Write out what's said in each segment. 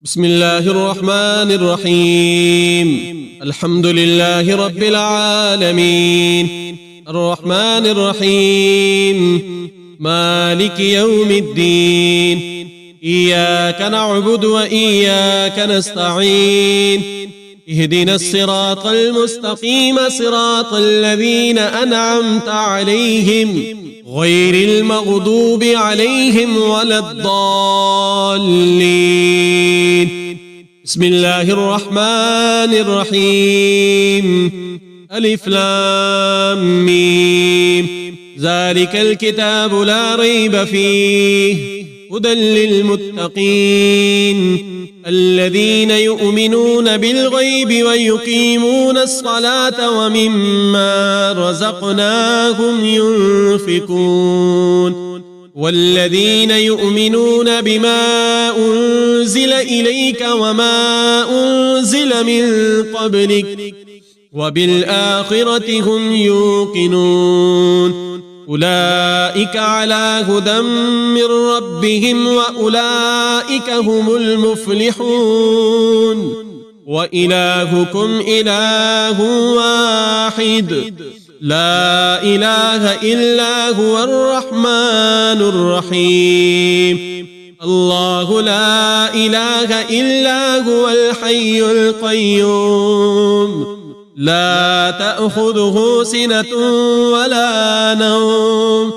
بسم الله الرحمن الرحيم. الحمد لله رب العالمين، الرحمن الرحيم، مالك يوم الدين. إياك نعبد وإياك نستعين. اهدنا الصراط المستقيم، صراط الذين أنعمت عليهم غير المغضوب عليهم ولا الضالين. بسم الله الرحمن الرحيم. ألف لام ميم. ذلك الكتاب لا ريب فيه هدى للمتقين الذين يؤمنون بالغيب ويقيمون الصلاة ومما رزقناهم ينفقون والذين يؤمنون بما أنزل إليك وما أنزل من قبلك وبالآخرة هم يوقنون أولئك على هدى من ربهم وأولئك هم المفلحون. وإلهكم إله واحد لا إله إلا هو الرحمن الرحيم. الله لا إله إلا هو الحي القيوم لا تأخذه سنة ولا نوم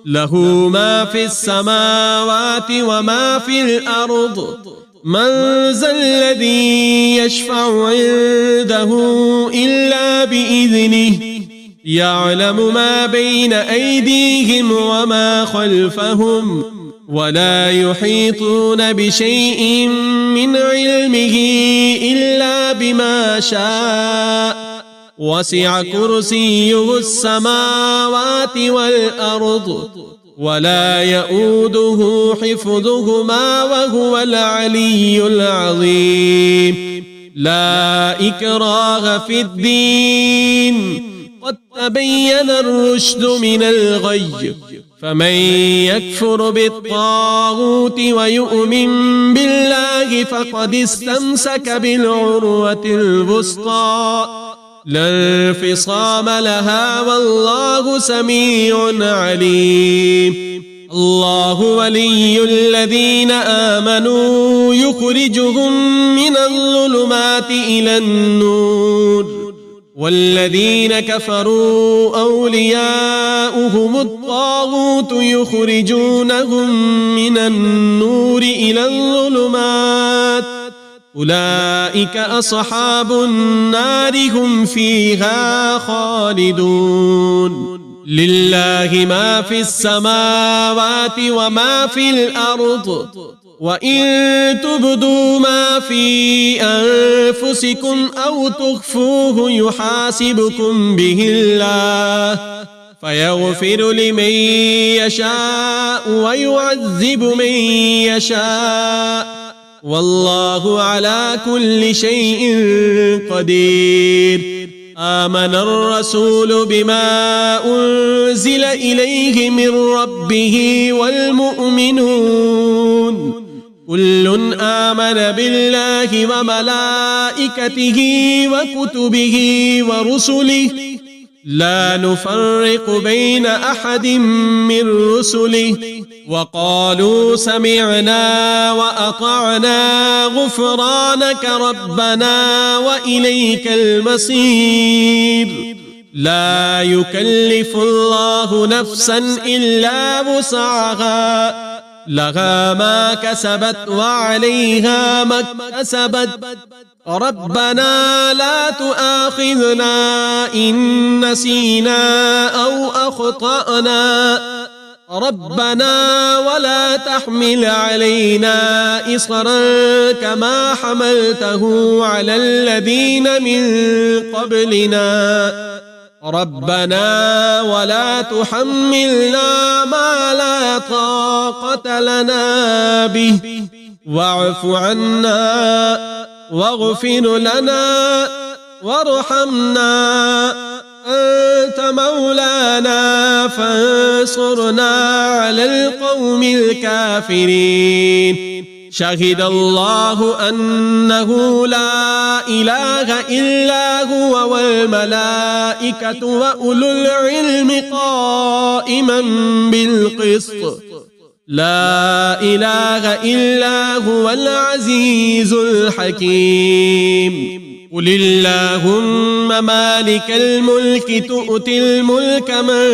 له ما في السماوات وما في الأرض من ذا الذي يشفع عنده إلا بإذنه يعلم ما بين أيديهم وما خلفهم ولا يحيطون بشيء من علمه إلا بما شاء وسع كرسيه السماوات والأرض ولا يؤوده حفظهما وهو العلي العظيم. لا إكراه في الدين قد تبين الرشد من الغي فمن يكفر بالطاغوت ويؤمن بالله فقد استمسك بالعروة الوثقى لا انفصام لها والله سميع عليم. الله ولي الذين آمنوا يخرجهم من الظلمات إلى النور والذين كفروا أولياؤهم الطاغوت يخرجونهم من النور إلى الظلمات أولئك أصحاب النار هم فيها خالدون. لله ما في السماوات وما في الأرض وإن تبدوا ما في أنفسكم أو تخفوه يحاسبكم به الله فيغفر لمن يشاء ويعذب من يشاء والله على كل شيء قدير. آمن الرسول بما أنزل إليه من ربه والمؤمنون كل آمن بالله وملائكته وكتبه ورسله لا نفرق بين أحد من رسله وقالوا سمعنا وأطعنا غفرانك ربنا وإليك المصير. لا يكلف الله نفسا إلا وسعها لها ما كسبت وعليها ما اكتسبت ربنا لا تؤاخذنا إن نسينا أو أخطأنا ربنا ولا تحمل علينا إصرا كما حملته على الذين من قبلنا ربنا ولا تحملنا ما لا طاقة لنا به واعف عنا واغفر لنا وارحمنا أنت مولانا فانصرنا على القوم الكافرين. شهد الله أنه لا إله إلا هو والملائكة وأولو العلم قائما بالقسط لا إله إلا هو العزيز الحكيم قل اللهم مالك الملك تؤتي الملك من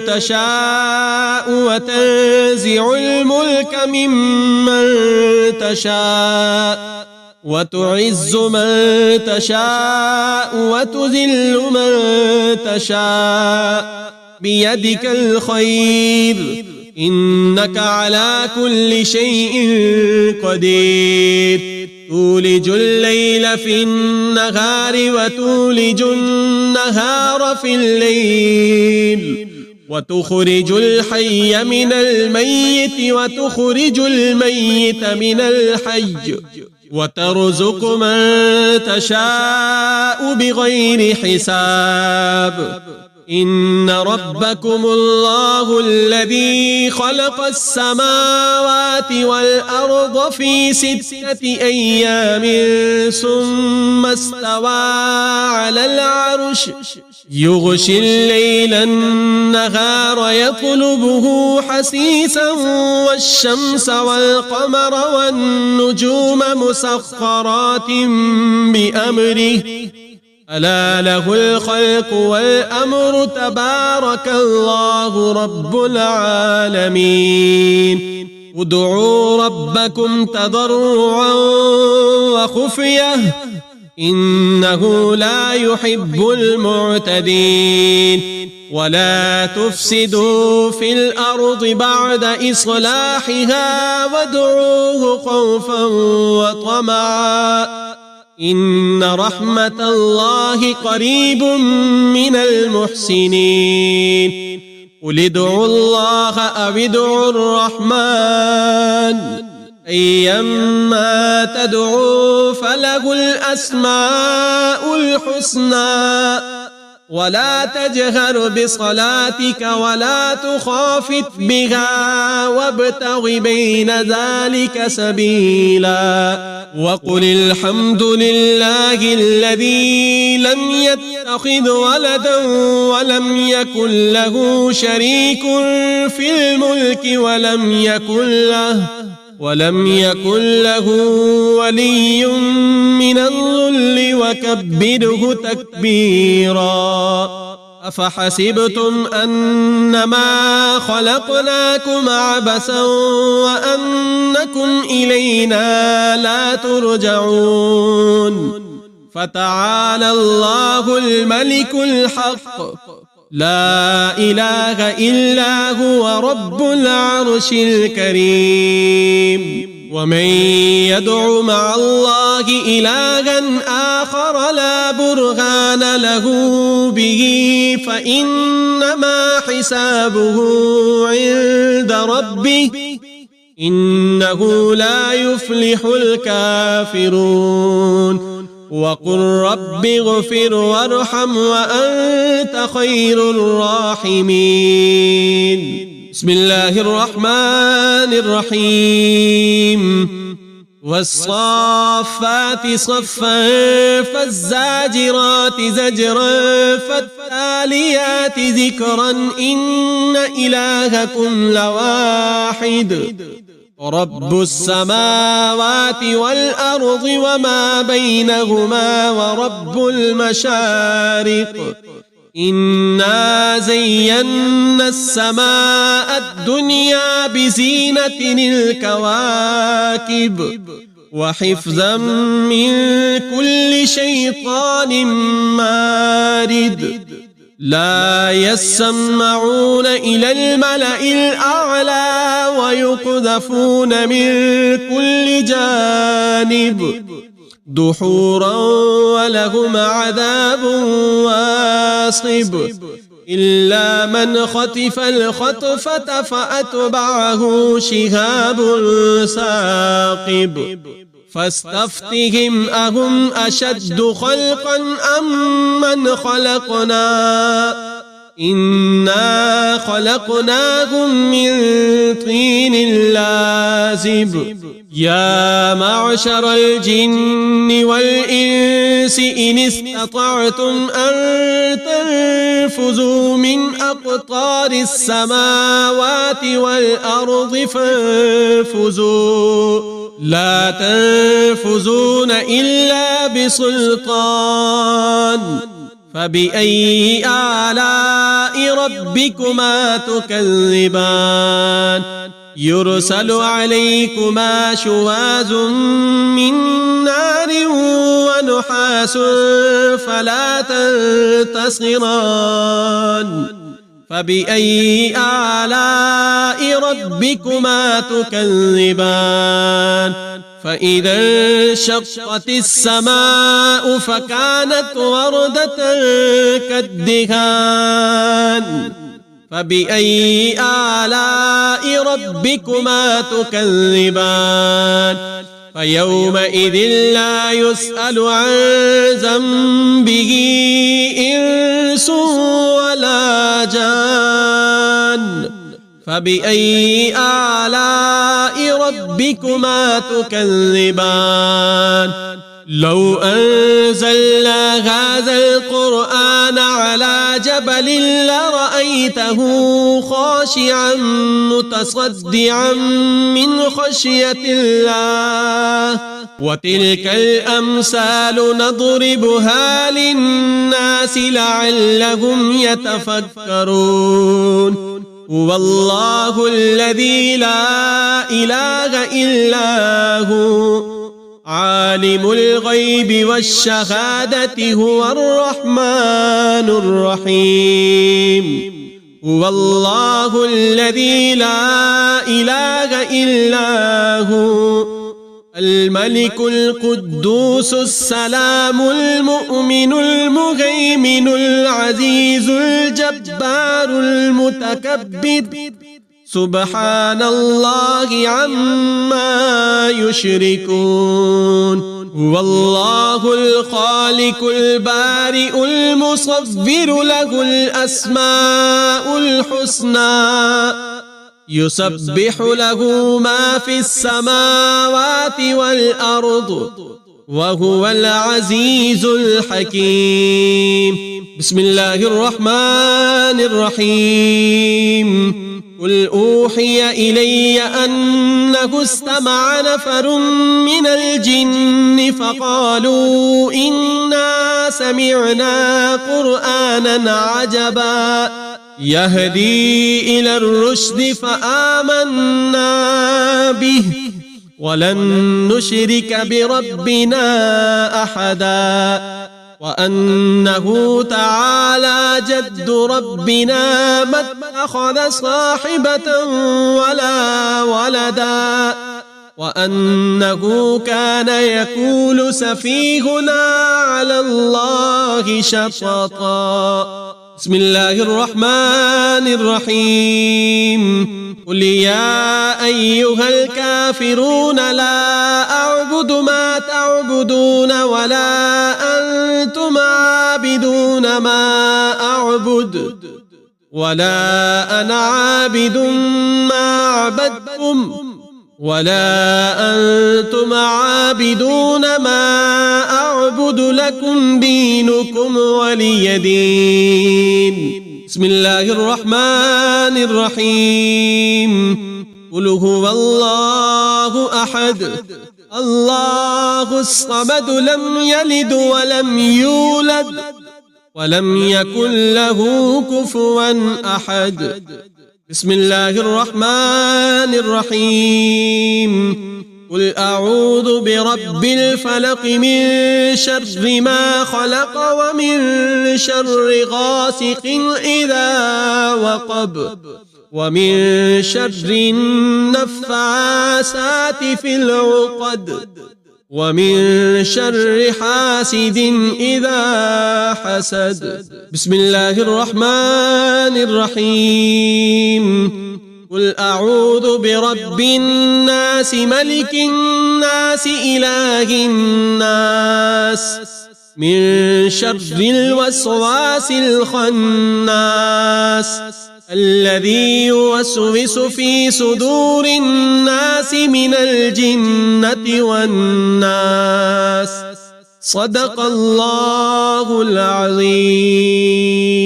تشاء وتنزع الملك ممن تشاء وتعز من تشاء وتذل من تشاء بيدك الخير إنك على كل شيء قدير تولج الليل في النهار وتولج النهار في الليل وتخرج الحي من الميت وتخرج الميت من الحي وترزق من تشاء بغير حساب إن ربكم الله الذي خلق السماوات والأرض في 6 أيام ثم استوى على العرش يغشي الليل النهار يطلبه حثيثا والشمس والقمر والنجوم مسخرات بأمره ألا له الخلق والأمر تبارك الله رب العالمين ادعوا ربكم تضرعا وخفية إنه لا يحب المعتدين ولا تفسدوا في الأرض بعد إصلاحها وادعوه خوفا وطمعا إن رحمة الله قريب من المحسنين قل ادعوا الله أو ادعوا الرحمن أيما تدعوا فله الأسماء الحسنى ولا تجهر بصلاتك ولا تخافت بها وابتغ بين ذلك سبيلا وقل الحمد لله الذي لم يتخذ ولدا ولم يكن له شريك في الملك ولم يكن له ولي من الذل وكبره تكبيرا أفحسبتم أنما خلقناكم عبثا وأنكم إلينا لا ترجعون فتعالى الله الملك الحق لا إله إلا هو رب العرش الكريم ومن يدع مع الله إلها آخر لا برهان له به فإنما حسابه عند ربه إنه لا يفلح الكافرون وقل رب اغفر وارحم وأنت خير الراحمين بسم الله الرحمن الرحيم والصافات صفا فالزاجرات زجرا فالتاليات ذكرا إن إلهكم لواحد رب السماوات والأرض وما بينهما ورب المشارق إنا زينا السماء الدنيا بزينة الكواكب وحفظا من كل شيطان مارد لا يسمعون إلى الملأ الأعلى ويقذفون من كل جانب دحورا ولهم عذاب واصب إلا من خطف الخطفة فأتبعه شهاب ثاقب فاستفتهم أهم أشد خلقا أم من خلقنا إنا خلقناهم من طين لازب يا معشر الجن والإنس إن استطعتم أن تنفذوا من أقطار السماوات والأرض فانفذوا لا تنفذون إلا بسلطان فبأي آلاء ربكما تكذبان يرسل عليكما شواظ من نار ونحاس فلا تنتصران فبأي آلاء ربكما تكذبان فإذا انشقت السماء فكانت وردة كالدهان فبأي آلاء ربكما تكذبان فيومئذ لا يسأل عن ذنبه إنس ولا جان فبأي آلاء ربكما تكذبان لو أنزلنا هذا القرآن على جبل لرأيته خاشعا متصدعا من خشية الله وتلك الأمثال نضربها للناس لعلهم يتفكرون والله الذي لا إله إلا هو عالم الغيب والشهادة هو الرحمن الرحيم والله الذي لا إله إلا هو الملك القدوس السلام المؤمن المهيمن العزيز الجبار المتكبر سبحان الله عما يشركون والله الخالق البارئ المصور له الأسماء الحسنى يسبح له ما في السماوات والأرض وهو العزيز الحكيم بسم الله الرحمن الرحيم قل أوحي إلي أنه استمع نفر من الجن فقالوا إنا سمعنا قرآنا عجبا يهدي إلى الرشد فآمنا به ولن نشرك بربنا أحدا وأنه تعالى جد ربنا ما اتخذ صاحبة ولا ولدا وأنه كان يقول سفيهنا على الله شططا بسم الله الرحمن الرحيم قل يا أيها الكافرون لا أعبد ما تعبدون ولا أنتم عابدون ما أعبد ولا أنا عابد ما عبدتم ولا أنتم عابدون ما أعبد لكم دينكم ولي دين بسم الله الرحمن الرحيم قل هو الله أحد الله الصمد لم يلد ولم يولد ولم يكن له كفوا أحد بسم الله الرحمن الرحيم قل أعوذ برب الفلق من شر ما خلق ومن شر غاسق إذا وقب ومن شر النفاثات في العقد ومن شر حاسد إذا حسد بسم الله الرحمن الرحيم قل أعوذ برب الناس ملك الناس إله الناس من شر الوسواس الخناس الذي يوسوس في صدور الناس من الجنة والناس. صدق الله العظيم.